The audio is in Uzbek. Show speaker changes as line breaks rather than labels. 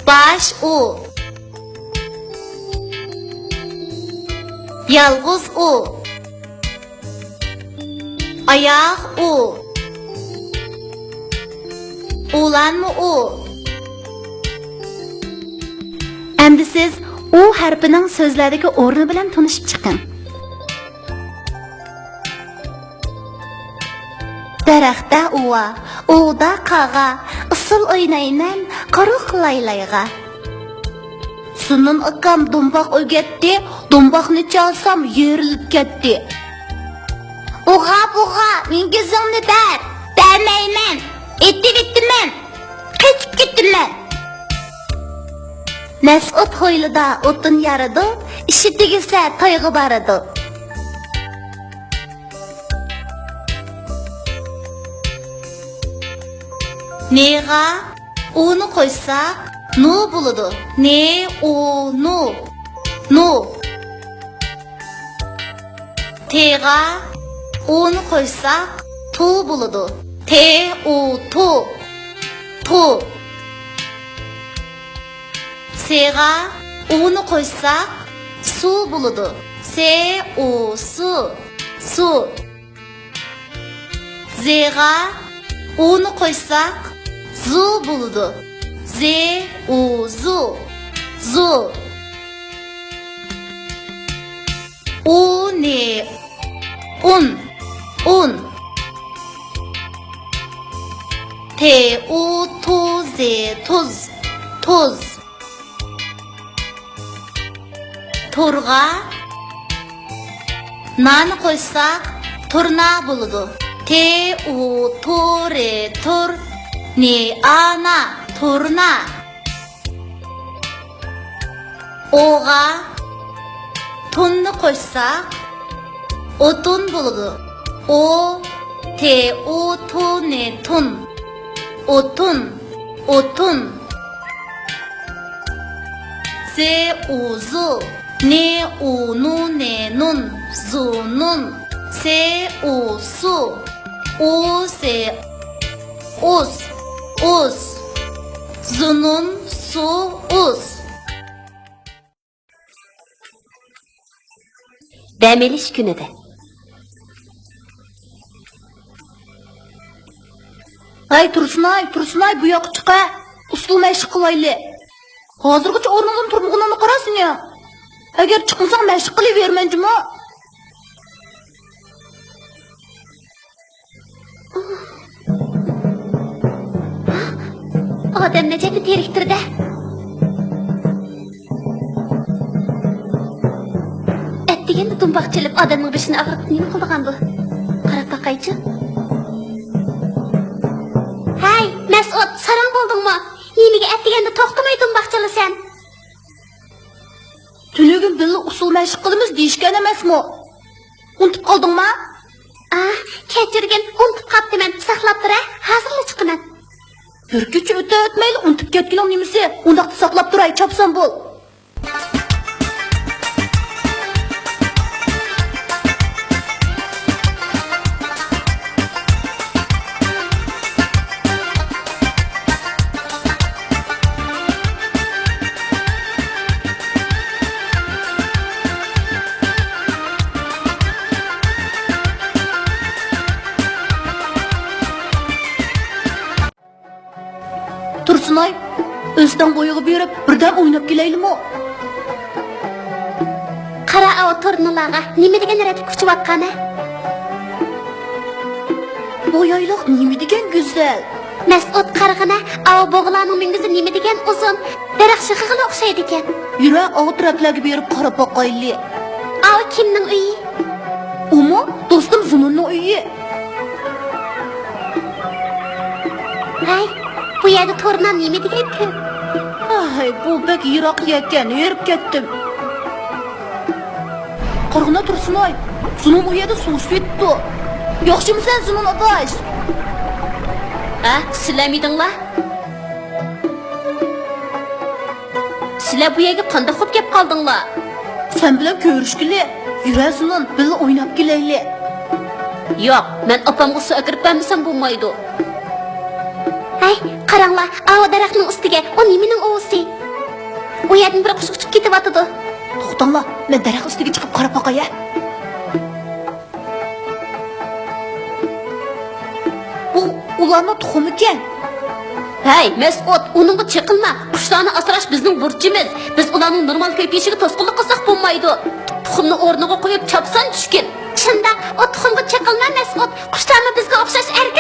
Baş u. Yalğız u. Ayaq u. Ulanma u. Endi siz u harfining so'zlardagi o'rni bilan tanishib chiqing. Daraxtda uva, uda qağa, ısıl oynayman quruq laylayga. Sunun akam dombaq o'gatdi, dombaqni chalsam yerilib ketdi. Uğa, mingizingni ber, bermayman, etib-etdiman, qochib ketdiman. Mas'ud hoylida o'tin yaridi, ishi tegilsa toyg'i baridi. Nega uni qo'ysak, nu bo'ladi. Ne u nu. Nu. Tega uni qo'ysak, tu bo'ladi. Te u tu. Tu. Sega uni qo'ysak, su bo'ladi. Se u su. Su. Zega uni qo'ysak, zu bo'ladi. Ze u zu. Zu. U ne un. Un. Te u tu ze tuz. Tuz. Turga nan qo'ysak, turna bo'ladi. Te u ture tur. Ne ana turna. Oga tunni qo'ysak, o'tun bo'ladi. O te u tu ne tun. O'tun. O'tun. Se u zu. Ne u nu ne nun. Zu nun. Se u su. U se us. Us. Zunun su us.
Dam olish kunida.
Ay Tursunay bu yoqqa chiqa. Usul mashq qilayli. Hozirgacha o'rnimdan turmag'inimni qarasin ya. Agar chiqinsang mashq qilavermanjimi?
Odam nechaga teriktirdi? Atdeganda do'mboq chalib odamning beshini ag'ritib nima qilgan bu? Qarab baqaychi. Hay, Mas'ud, sarang bo'ldingmi? Nimaga atdeganda to'xtamay do'mboq chalasan?
Tunugim birga usul mashq qilamiz deyishgan emasmi? Unutib qoldingmi?
Kechirgin, unutib qolibman. Saqlab tur, hozirla chiqaman.
Bir kecha o'tmayli unutib ketganing nimasi? Undaqda saqlab turay, chopsam bo'l. Tursunay, o'zidan bo'yig'i berib, birdan o'ynab kelaylimi?
Qara o'tirnilarga nima degan ratib kuchiyotgani?
Bu yayloq nima degan go'zal.
Mas'ud qarg'ana, bo'g'larning mingizi nima degan uzun, daraxt shig'iga o'xshaydi ekan.
Yura o'tiraqlarga berib qarab boqayli.
Kimning uyi?
Umi, do'stim Zununning uyi.
Hay, bu yerda to'rnan nima degan-ku?
Ay, bu bek yiroq ekan, erib ketdim. Qarg'ana Tursunay, Zunun u yerda suv sepdi. Yaxshimisan Zunun otash?
Sizlarmidinglar? Sizlar bu yerga qanday xo'p kelib qoldinglar?
Sen bilan ko'rishgili, yura Zunun, birga o'ynab kelayli.
Yo'q, men opamga suv akirib bermasam bo'lmaydi. Hay, Qaranglar, ava daraxtning ustiga, o nimaning ovusi? U yerdan bir qush uchib ketyapti.
To'xtanglar, men daraxt ustiga chiqib qarab boqay. Bu ularning tuxumi ekan.
Hey, Mas'ud, uningga chiqilma. Qushlarni asrash bizning burchimiz. Biz ularning normal ko'payishiga to'sqinlik qilsak bo'lmaydi. Tuxumni o'rniga qo'yib chapsan tushkin. Shunda, o tuxumga chiqilma Mas'ud. Qushlarni bizga o'xshash erkak